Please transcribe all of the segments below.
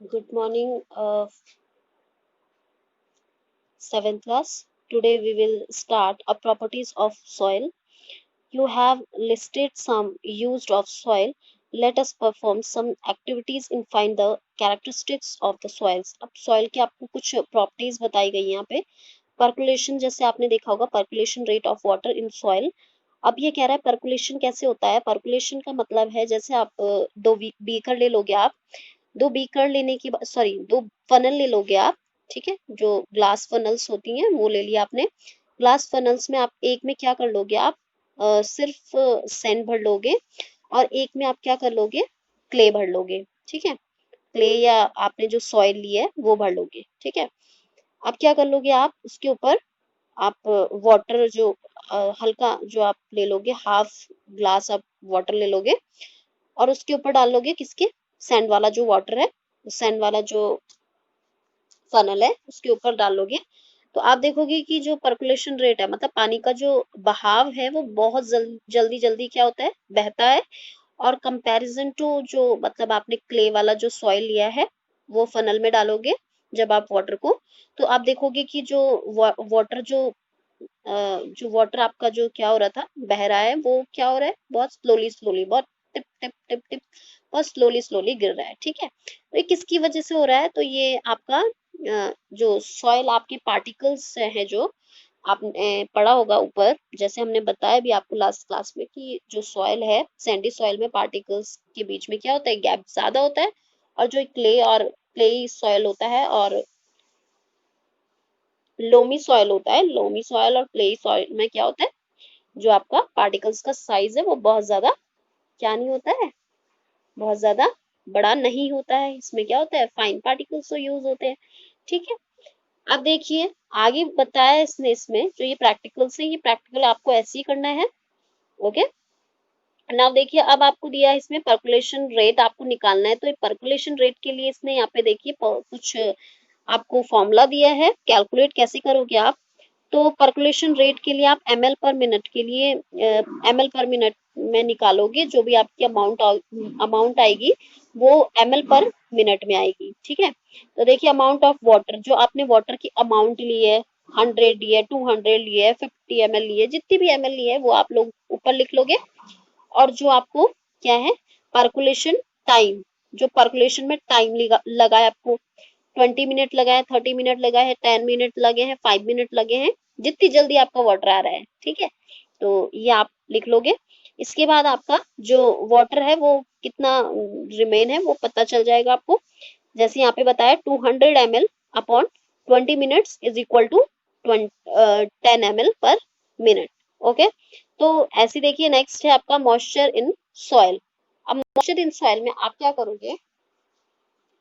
Good morning, 7th class. Today we will start a properties of soil. You have listed some used of soil. Let us perform some activities in find the characteristics of the soils. अब soil के आपको कुछ properties बताई गई हैं यहाँ पे. Percolation जैसे आपने देखा होगा percolation rate of water in soil. अब ये कह रहा है percolation कैसे होता है. Percolation का मतलब है जैसे आप दो बीकर ले लोगे आप. दो बीकर लेने की सॉरी दो फनल ले लोगे आप. ठीक है, जो ग्लास फनल्स होती हैं वो ले लिया आपने. ग्लास फनल्स में आप एक में क्या कर लोगे आप, सिर्फ सैंड भर लोगे और एक में आप क्या कर लोगे, क्ले भर लोगे. ठीक है, क्ले या आपने जो सॉइल ली है वो भर लोगे. ठीक है, अब क्या कर लोगे आप उसके ऊपर, आप वाटर जो हल्का जो आप ले लोगे, हाफ ग्लास आप वाटर ले लोगे और उसके ऊपर डाल लोगे किसके, सैंड वाला जो वाटर है, सैंड वाला जो फनल है उसके ऊपर डालोगे. तो आप देखोगे कि जो पर्कुलेशन रेट है, मतलब पानी का जो बहाव है वो बहुत जल्दी जल्दी क्या होता है, बहता है. और कंपैरिजन टू जो मतलब आपने क्ले वाला जो सॉइल लिया है वो फनल में डालोगे जब आप वाटर को, तो आप देखोगे कि जो वाटर जो वाटर आपका जो क्या हो रहा था, बह रहा है, वो क्या हो रहा है, बहुत स्लोली स्लोली, बहुत टिप टिप टिप टिप, बहुत स्लोली स्लोली गिर रहा है. ठीक है, तो ये किसकी वजह से हो रहा है, तो ये आपका जो सॉइल आपके पार्टिकल्स है जो आपने पढ़ा होगा ऊपर, जैसे हमने बताया भी आपको लास्ट क्लास में कि जो सॉइल है, सैंडी सॉइल में पार्टिकल्स के बीच में क्या होता है, गैप ज्यादा होता है. और जो क्ले और क्ले सॉइल होता है और लोमी सॉइल होता है, लोमी सॉइल और क्ले सॉइल में क्या होता है, जो आपका पार्टिकल्स का साइज है वो बहुत ज्यादा क्या नहीं होता है, बहुत ज्यादा बड़ा नहीं होता है. इसमें क्या होता है, फाइन पार्टिकल्स तो यूज होते हैं. ठीक है, अब देखिए आगे बताया इसने, इसमें जो ये प्रैक्टिकल से, ये प्रैक्टिकल आपको ऐसे ही करना है. ओके, नाउ देखिए अब आपको दिया है इसमें पर्कुलेशन रेट आपको निकालना है. तो ये पर्कुलेशन रेट के लिए इसने यहाँ पे देखिए कुछ आपको फॉर्मूला दिया है, कैलकुलेट कैसे करोगे आप. तो पर्कुलेशन रेट के लिए आप ml पर मिनट के लिए ml पर मिनट में निकालोगे, जो भी आपकी अमाउंट आएगी वो ml पर मिनट में आएगी. ठीक है, तो देखिए अमाउंट ऑफ वाटर, जो आपने वाटर की अमाउंट ली है, 100 ली है, 200 ली है, 50 ml ली है, जितनी भी ml ली है वो आप लोग ऊपर लिख लोगे. और जो आपको क्या है, पर्कुलेशन टाइम, जो पर्कुलेशन में टाइम लगा है आपको, 20 मिनट लगा है, 30 मिनट लगा है, 10 मिनट लगे हैं, 5 मिनट लगे हैं, जितनी जल्दी आपका वाटर आ रहा है. ठीक है, तो ये आप लिख लोगे. इसके बाद आपका जो वाटर है वो कितना रिमेन है वो पता चल जाएगा आपको. जैसे यहाँ पे बताया 200 ml upon 20 minutes is equal to 10 ml per minute. Okay, तो ऐसे देखिए नेक्स्ट है आपका मॉइस्चर इन सॉइल. अब मॉइस्चर इन सॉइल में आप क्या करोगे,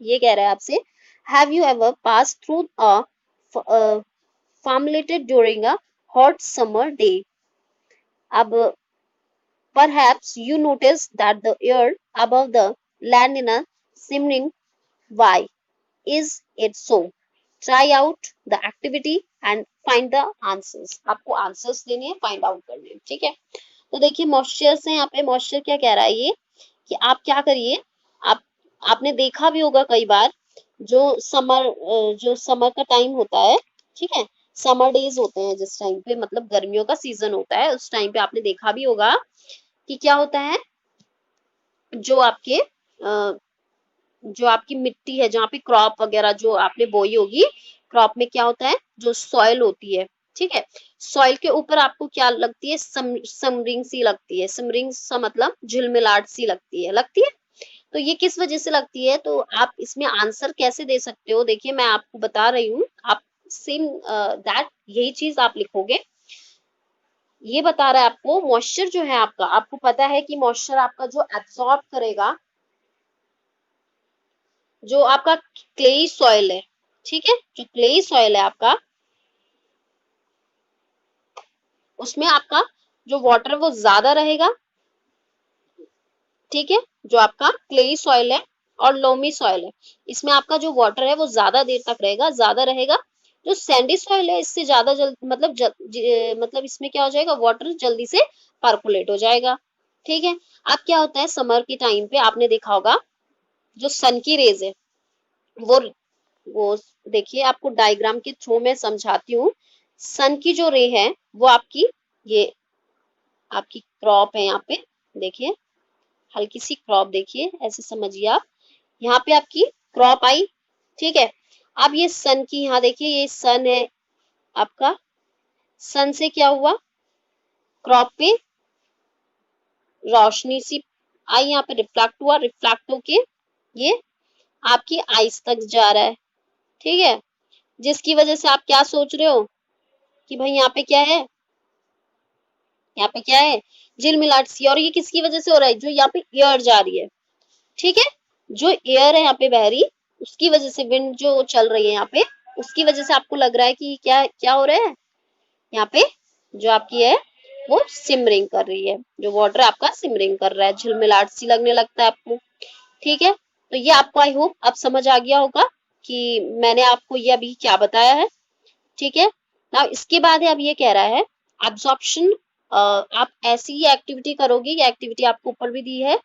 ये कह रहा है आपसे, have you ever pass through a formulated during a hot summer day. अब perhaps you notice that the air above the land in a simmering. Why is it so? Try out the activity and find the answers. आपको answers देने हैं, find out करने हैं. ठीक है, तो देखिए मॉइस्चर से यहाँ पे मॉइस्चर क्या कह रहा है ये, कि आप क्या करिए, आप आपने देखा भी होगा कई बार, जो समर का टाइम होता है. ठीक है, समर डेज होते हैं जिस टाइम पे, मतलब गर्मियों का सीजन होता है, उस टाइम पे आपने देखा भी होगा कि क्या होता है, जो आपके जो आपकी मिट्टी है, जहाँ पे क्रॉप वगैरह जो आपने बोई होगी, क्रॉप में क्या होता है, जो सॉइल होती है. ठीक है, सॉइल के ऊपर आपको क्या लगती है, समरिंग सी लगती है. समरिंग सा मतलब झिलमिलाट सी लगती है. तो ये किस वजह से लगती है, तो आप इसमें आंसर कैसे दे सकते हो, देखिए मैं आपको बता रही हूँ. आप सेम दैट यही चीज आप लिखोगे. ये बता रहा है आपको मॉइस्चर जो है आपका, आपको पता है कि मॉइस्चर आपका जो एब्सॉर्ब करेगा, जो आपका क्लेई सॉइल है. ठीक है, जो क्लेई सॉइल है आपका, उसमें आपका जो वाटर वो ज्यादा रहेगा. ठीक है, जो आपका क्लेई सॉइल है और लोमी सॉइल है, इसमें आपका जो वाटर है वो ज्यादा देर तक रहेगा, ज्यादा रहेगा. जो सैंडी सॉइल है इससे ज्यादा मतलब मतलब इसमें क्या हो जाएगा, वाटर जल्दी से पर्कुलेट हो जाएगा. ठीक है, अब क्या होता है समर के टाइम पे आपने देखा होगा, जो सन की रेज है, वो वो देखिए, आपको डायग्राम के थ्रू में समझाती हूँ। सन की जो रे है वो आपकी, ये आपकी क्रॉप है यहाँ पे, देखिए हल्की सी क्रॉप, देखिए ऐसे समझिए आप, यहाँ पे आपकी क्रॉप आई, ठीक है। अब ये सन की, यहाँ देखिए ये सन है आपका, सन से क्या हुआ, क्रॉप पे रोशनी सी आई, यहाँ पे रिफ्लेक्ट हुआ, रिफ्लेक्ट होके ये आपकी आईज तक जा रहा है, ठीक है। जिसकी वजह से आप क्या सोच रहे हो कि भाई यहाँ पे क्या है, यहाँ पे क्या है, झिलमिलाट सी। और ये किसकी वजह से हो रहा है, जो यहाँ पे एयर जा रही है, ठीक है, जो एयर है यहाँ पे बह रही, उसकी वजह से, विंड जो चल रही है यहाँ पे, उसकी वजह से आपको लग रहा है कि क्या क्या हो रहा है यहाँ पे, जो आपकी है वो सिमरिंग कर रही है, जो वाटर आपका सिमरिंग कर रहा है, झिलमिलाट सी लगने लगता है आपको, ठीक है। तो ये आपको आई होप अब समझ आ गया होगा कि मैंने आपको ये अभी क्या बताया है, ठीक है ना। इसके बाद है, अब ये कह रहा है एब्जॉर्प्शन, आप ऐसी ही एक्टिविटी करोगे, ये एक्टिविटी आपको ऊपर भी दी है,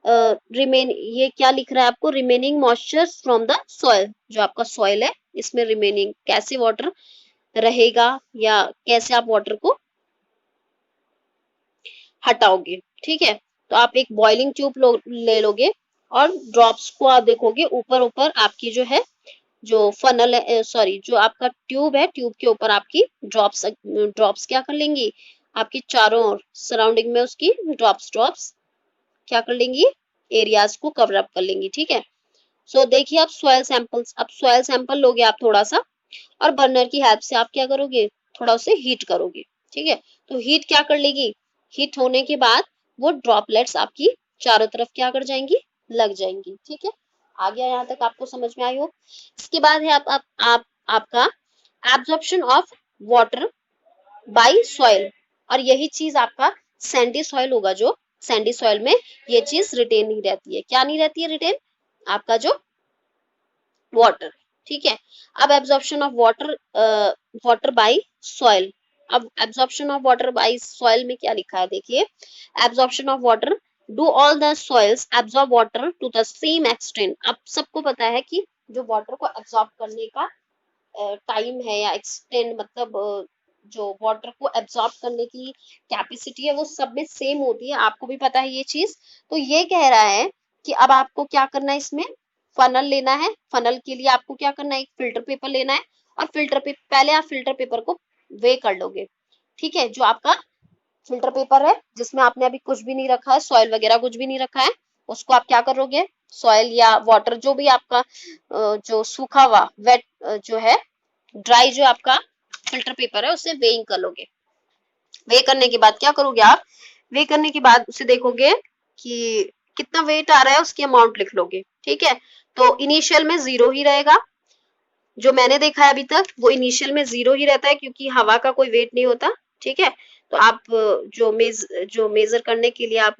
रिमेन, ये क्या लिख रहा है आपको, remaining moisture from the soil, जो आपका सॉइल है इसमें रिमेनिंग कैसे वाटर रहेगा, या कैसे आप वाटर को हटाओगे, ठीक है। तो आप एक बॉइलिंग ट्यूब ले लोगे, और ड्रॉप्स को आप देखोगे ऊपर ऊपर आपकी जो है, जो फनल है, सॉरी जो आपका ट्यूब है, ट्यूब के ऊपर आपकी ड्रॉप्स ड्रॉप्स क्या कर लेंगी, आपकी चारों ओर सराउंडिंग में उसकी ड्रॉप्स ड्रॉप्स क्या कर लेंगी, एरियाज को कवर अप कर लेंगी, ठीक है। सो देखिए, आप सॉइल सैंपल्स, अब सॉइल सैंपल लोगे आप थोड़ा सा, और बर्नर की हेल्प से आप क्या करोगे, थोड़ा उसे हीट करोगे, ठीक है। तो हीट क्या कर लेगी, हीट होने के बाद वो ड्रॉपलेट्स आपकी चारों तरफ क्या कर जाएंगी, लग जाएंगी, ठीक है। आ गया यहाँ तक, आपको समझ में आई हो। इसके बाद है आप आपका absorption of water by soil, और यही चीज आपका सैंडी सॉइल होगा, जो सैंडी सॉइल में ये चीज रिटेन नहीं रहती है, क्या नहीं रहती है रिटेन, आपका जो वाटर, ठीक है। अब absorption of water, water by soil, अब absorption of water by soil में क्या लिखा है, देखिए absorption of water, do all the soils absorb water to the same extent. अब सबको पता है कि जो वाटर को एब्जॉर्ब करने का टाइम है या एक्सटेंड, मतलब जो वाटर को एब्जॉर्ब करने की कैपेसिटी है वो सब में सेम होती है, आपको भी पता है ये चीज। तो ये कह रहा है कि अब आपको क्या करना है, इसमें फनल लेना है, फनल के लिए आपको क्या करना है, एक फिल्टर पेपर लेना है, और फिल्टर पेपर, पहले आप फिल्टर पेपर को वे कर लोगे, ठीक है। जो आपका फिल्टर पेपर है जिसमें आपने अभी कुछ भी नहीं रखा है, सॉइल वगैरह कुछ भी नहीं रखा है, उसको आप क्या करोगे, सॉइल या वाटर जो भी आपका जो सूखा हुआ वेट जो है, ड्राई जो आपका फिल्टर पेपर है, उसे वेइंग कर लोगे। वे करने के बाद क्या करोगे आप, वे करने के बाद उसे देखोगे कि कितना वेट आ रहा है, उसकी अमाउंट लिख लोगे, ठीक है। तो इनिशियल में 0 ही रहेगा, जो मैंने देखा है अभी तक वो इनिशियल में 0 ही रहता है, क्योंकि हवा का कोई वेट नहीं होता, ठीक है। तो आप जो मेजर करने के लिए आप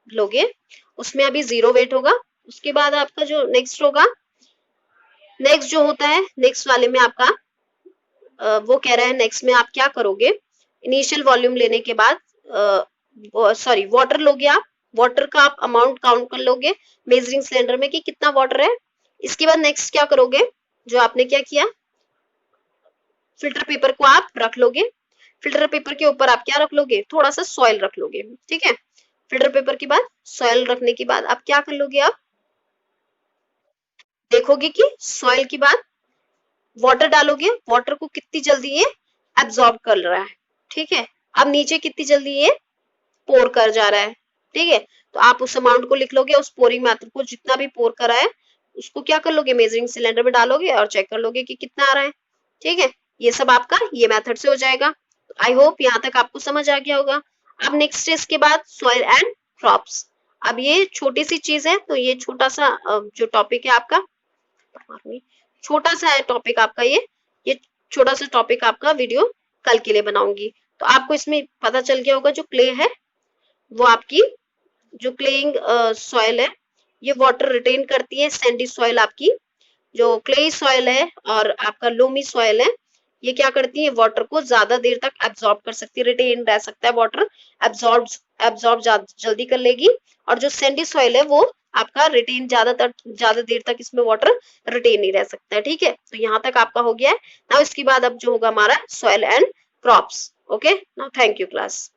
लोगे, उसमें अभी 0 वेट होगा। उसके बाद आपका जो नेक्स्ट होगा, नेक्स्ट जो होता है, नेक्स्ट वाले में आपका वो कह रहा है नेक्स्ट में आप क्या करोगे, इनिशियल वॉल्यूम लेने के बाद, सॉरी वाटर लोगे आप, वाटर का आप अमाउंट काउंट कर लोगे मेजरिंग सिलेंडर में कि कितना वाटर है। इसके बाद नेक्स्ट क्या करोगे, जो आपने क्या किया, फिल्टर पेपर को आप रख लोगे, फिल्टर पेपर के ऊपर आप क्या रख लोगे, थोड़ा सा सॉइल रख लोगे, ठीक है। फिल्टर पेपर के बाद सॉइल रखने के बाद आप क्या कर लोगे, आप देखोगे कि सॉइल के बाद वाटर डालोगे, वाटर को कितनी जल्दी ये एब्जॉर्ब कर रहा है, ठीक है। अब नीचे कितनी जल्दी ये पोर कर जा रहा है, ठीक है। तो आप उस अमाउंट को लिख लोगे, उस पोरिंग मैथड को जितना भी पोर करा है उसको क्या कर लोगे, मेजरिंग सिलेंडर में डालोगे और चेक कर लोगे कि कितना आ रहा है, ठीक है। ये सब आपका ये मेथड से हो जाएगा। आई होप यहाँ तक आपको समझ आ गया होगा। अब नेक्स्ट इसके बाद सॉइल एंड क्रॉप्स। अब ये छोटी सी चीज है, तो ये छोटा सा जो टॉपिक है आपका, छोटा सा है टॉपिक आपका, ये छोटा सा टॉपिक आपका वीडियो कल के लिए बनाऊंगी। तो आपको इसमें पता चल गया होगा, जो क्ले है वो आपकी, जो क्लेइंग सॉइल है ये वाटर रिटेन करती है, सैंडी सॉइल आपकी जो क्ले सॉइल है और आपका लोमी सॉइल है, ये क्या करती है, वाटर को ज्यादा देर तक एब्जॉर्ब कर सकती है, रिटेन रह सकता है वाटर, एब्जॉर्ब एब्जॉर्ब जल्दी कर लेगी। और जो सैंडी सॉइल है वो आपका रिटेन ज्यादा देर तक इसमें वाटर रिटेन नहीं रह सकता है। ठीक है, तो यहाँ तक आपका हो गया है। नाउ इसके बाद अब जो होगा हमारा soil and crops. Okay, now thank you class.